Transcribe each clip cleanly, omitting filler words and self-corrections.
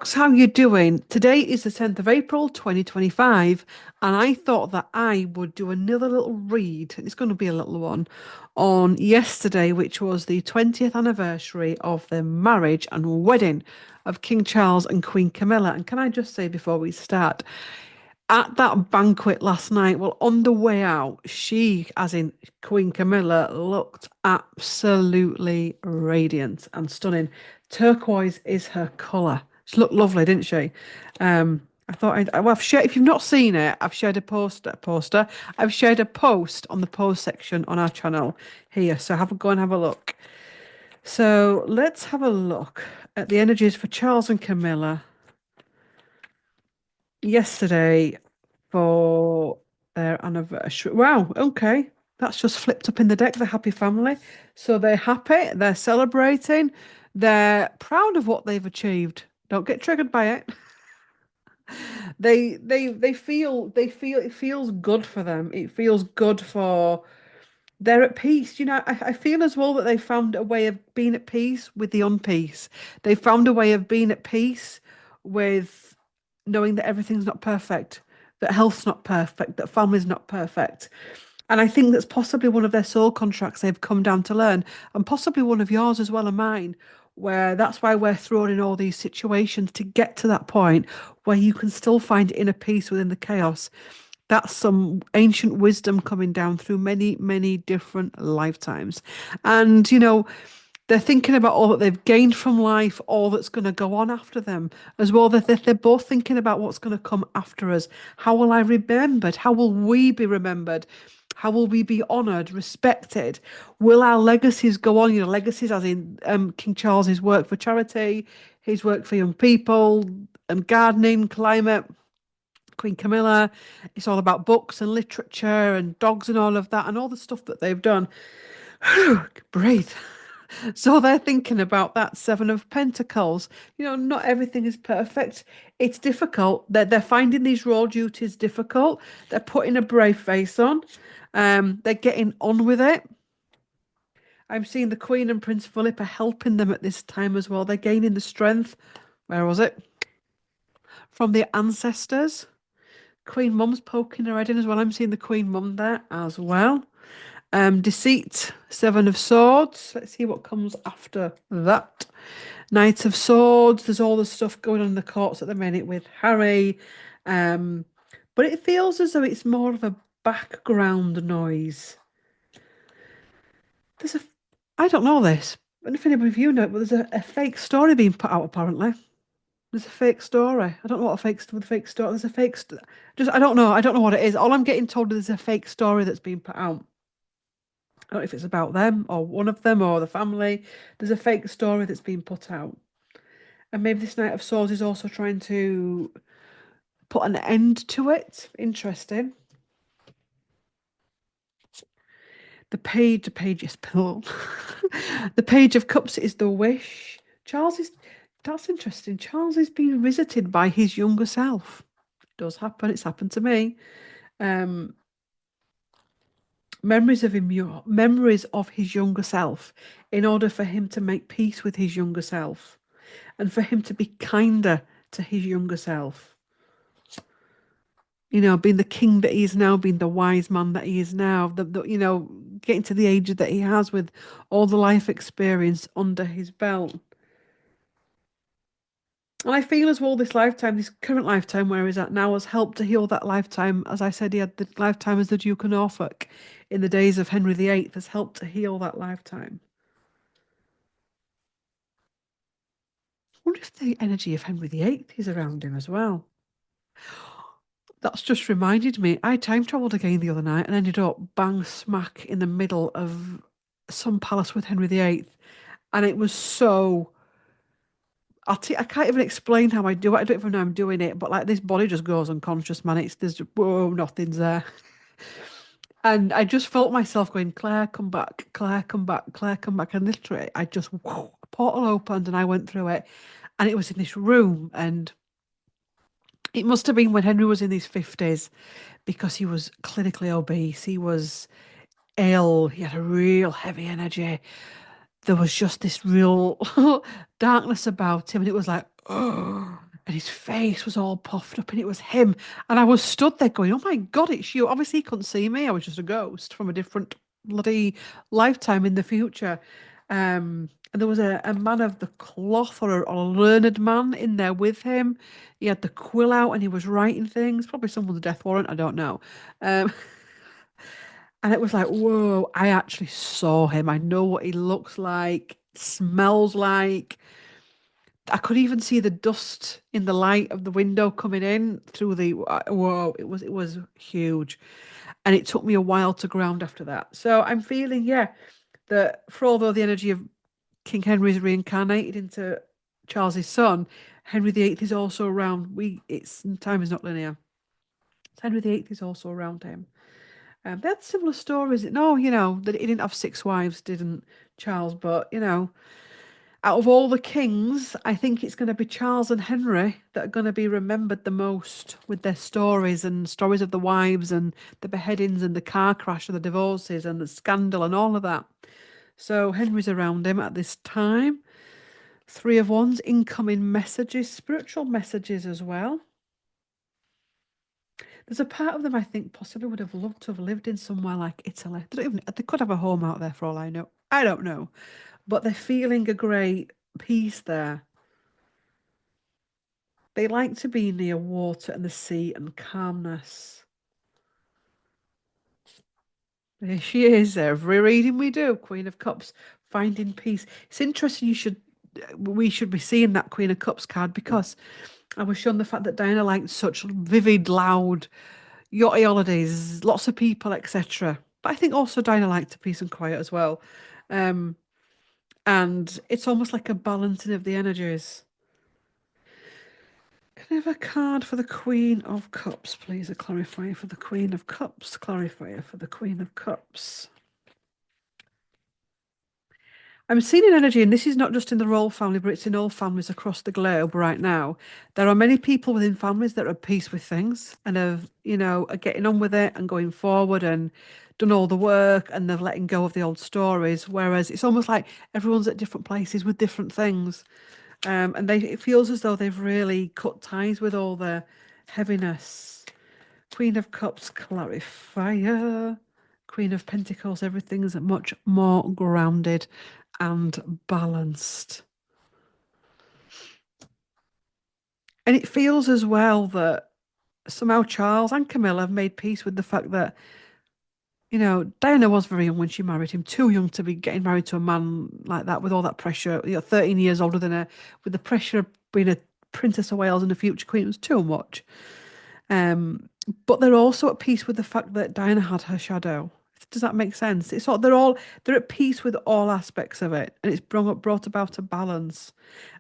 Docs, how you doing? Today is the 10th of April, 2025, and I thought that I would do another little read, and it's going to be a little one, on yesterday, which was the 20th anniversary of the marriage and wedding of King Charles and Queen Camilla. And can I just say before we start, at that banquet last night, well, on the way out, she, as in Queen Camilla, looked absolutely radiant and stunning. Turquoise is her colour. She looked lovely, didn't she? I thought well, I've shared, if you've not seen it, I've shared a poster. I've shared a post on the post section on our channel here. So go and have a look. So let's have a look at the energies for Charles and Camilla yesterday for their anniversary. Wow, okay. That's just flipped up in the deck, the happy family. So they're happy, they're celebrating, they're proud of what they've achieved. Don't get triggered by it. They feel it feels good for them. It feels good for they're at peace. I feel as well that they found a way of being at peace with the unpeace. They found a way of being at peace with knowing that everything's not perfect, that health's not perfect, that family's not perfect. And I think that's possibly one of their soul contracts they've come down to learn, and possibly one of yours as well and mine, where that's why we're thrown in all these situations to get to that point where you can still find inner peace within the chaos. That's some ancient wisdom coming down through many, many different lifetimes. And, they're thinking about all that they've gained from life, all that's going to go on after them, as well. That they're both thinking about what's going to come after us. How will I be remembered? How will we be remembered? How will we be honoured, respected? Will our legacies go on? Legacies as in King Charles's work for charity, his work for young people, and gardening, climate. Queen Camilla, it's all about books and literature and dogs and all of that and all the stuff that they've done. Breathe. So they're thinking about that Seven of Pentacles. Not everything is perfect. It's difficult. They're finding these role duties difficult. They're putting a brave face on. They're getting on with it. I'm seeing the Queen and Prince Philip are helping them at this time as well. They're gaining the strength. Where was it? From the ancestors. Queen Mum's poking her head in as well. I'm seeing the Queen Mum there as well. Deceit, Seven of Swords. Let's see what comes after that. Knight of Swords. There's all the stuff going on in the courts at the minute with Harry. But it feels as though it's more of a background noise. I don't know this. I don't know if anybody of you know it, but there's a fake story being put out apparently. There's a fake story. I don't know what a fake story. There's a fake. I don't know. I don't know what it is. All I'm getting told is there's a fake story that's being put out. I don't know if it's about them or one of them or the family. There's a fake story that's being put out. And maybe this Knight of Swords is also trying to put an end to it. Interesting. The page is Pill. The Page of Cups is the wish. That's interesting. Charles is being visited by his younger self. It does happen. It's happened to me. Memories of his younger self, in order for him to make peace with his younger self and for him to be kinder to his younger self. Being the king that he is now, being the wise man that he is now, getting to the age that he has with all the life experience under his belt. And I feel as well this current lifetime where he's at now has helped to heal that lifetime. As I said, he had the lifetime as the Duke of Norfolk in the days of Henry VIII has helped to heal that lifetime. I wonder if the energy of Henry VIII is around him as well. That's just reminded me. I time travelled again the other night and ended up bang smack in the middle of some palace with Henry VIII. And it was so... I can't even explain how I do it. I don't even know I'm doing it, but like this body just goes unconscious, man. Whoa, nothing's there. And I just felt myself going, Claire, come back, Claire, come back, Claire, come back. And literally, a portal opened and I went through it. And it was in this room. And it must have been when Henry was in his 50s because he was clinically obese. He was ill. He had a real heavy energy. There was just this real darkness about him. And it was like, oh. and his face was all puffed up, and it was him. And I was stood there going, "Oh my God, it's you!" Obviously, he couldn't see me. I was just a ghost from a different bloody lifetime in the future. And there was a man of the cloth, or a learned man in there with him. He had the quill out and he was writing things, probably someone's death warrant, I don't know. Um, and it was like, whoa, I actually saw him. I know what he looks like, smells like. I could even see the dust in the light of the window coming in through the whoa, it was huge. And it took me a while to ground after that. So I'm feeling, yeah, that for although the energy of King Henry is reincarnated into Charles's son, Henry VIII is also around. It's time is not linear. Henry VIII is also around him. They had similar stories. No, that he didn't have six wives, didn't Charles? But out of all the kings, I think it's going to be Charles and Henry that are going to be remembered the most with their stories and stories of the wives and the beheadings and the car crash and the divorces and the scandal and all of that. So Henry's around him at this time. Three of Wands, incoming messages, spiritual messages as well. There's a part of them I think possibly would have loved to have lived in somewhere like Italy. They could have a home out there for all I know. I don't know. But they're feeling a great peace there. They like to be near water and the sea and calmness. There she is. Every reading we do, Queen of Cups, finding peace. It's interesting. We should be seeing that Queen of Cups card because I was shown the fact that Diana liked such vivid, loud, yachty holidays, lots of people, etc. But I think also Diana liked peace and quiet as well. Um, and it's almost like a balancing of the energies. Can I have a card for the Queen of Cups, please? A clarifier for the Queen of Cups. Clarifier for the Queen of Cups. I'm seeing an energy, and this is not just in the royal family, but it's in all families across the globe right now. There are many people within families that are at peace with things and are getting on with it and going forward and done all the work and they're letting go of the old stories. Whereas it's almost like everyone's at different places with different things. And it feels as though they've really cut ties with all the heaviness. Queen of Cups, clarifier. Queen of Pentacles, everything's much more grounded and balanced. And it feels as well that somehow Charles and Camilla have made peace with the fact that, Diana was very young when she married him, too young to be getting married to a man like that with all that pressure, 13 years older than her, with the pressure of being a Princess of Wales and a future queen. It was too much. But they're also at peace with the fact that Diana had her shadow. Does that make sense? It's sort they're at peace with all aspects of it, and it's brought about a balance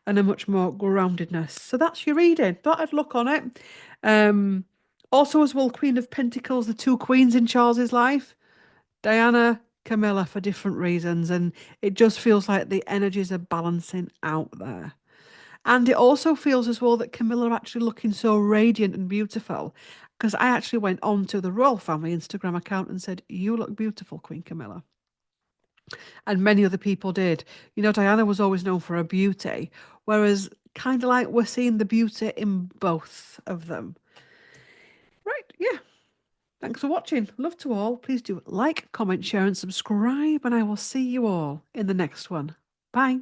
and a much more groundedness. So that's your reading. Thought I'd look on it. Also, as well, Queen of Pentacles, the two queens in Charles's life, Diana, Camilla, for different reasons, and it just feels like the energies are balancing out there. And it also feels as well that Camilla are actually looking so radiant and beautiful. Because I actually went on to the royal family Instagram account and said, "You look beautiful, Queen Camilla." And many other people did. Diana was always known for her beauty, whereas kind of like we're seeing the beauty in both of them. Right, yeah. Thanks for watching. Love to all. Please do like, comment, share, and subscribe, and I will see you all in the next one. Bye.